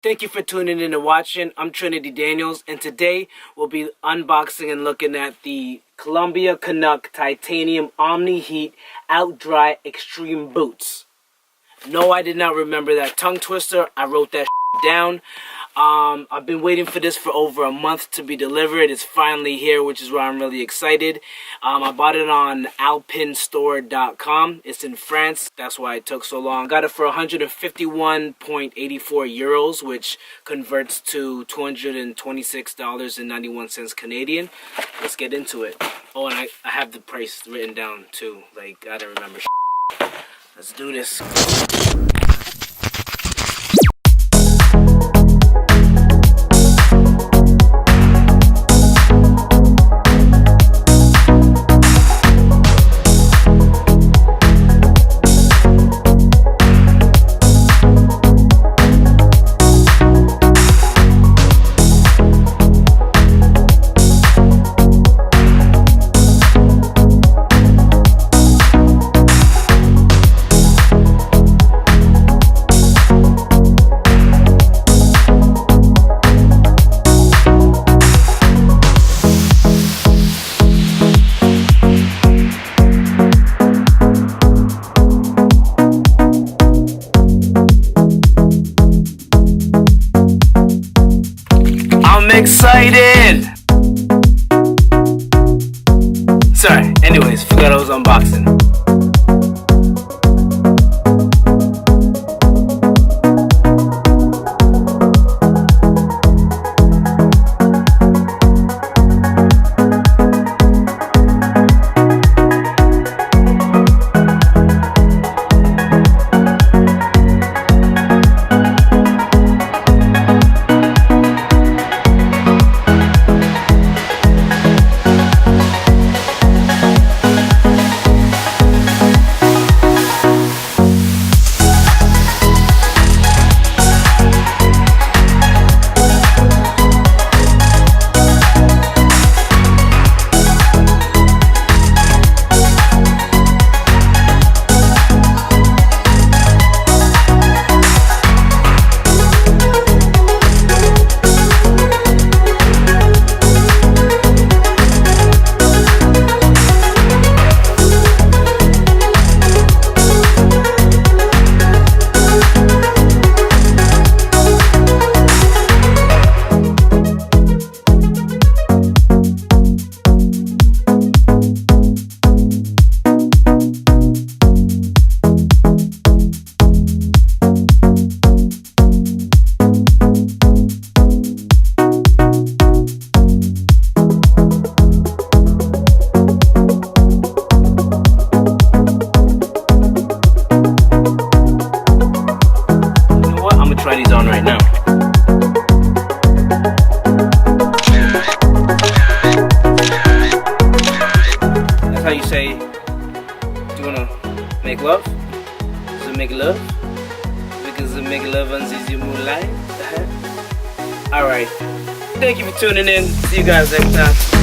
Thank you for tuning in and watching. I'm Trinity Daniels, and today we'll be unboxing and looking at the Columbia Canuk Titanium Omni-Heat OutDry Extreme Boots. No, I did not remember that tongue twister. I wrote that down. I've been waiting for this for over a month to be delivered. It's finally here, which is why I'm really excited. I bought it on alpinstore.com. It's in France. That's why it took so long. Got it for 151.84 euros, which converts to $226.91 Canadian. Let's get into it. Oh, and I have the price written down too. Like, I don't remember. Let's do this. I'm excited! Sorry, anyways, forgot I was unboxing. Try these on right now. That's how you say, do you wanna make love? Does it make love? Because it make love on the moonlight. Alright. Thank you for tuning in. See you guys next time.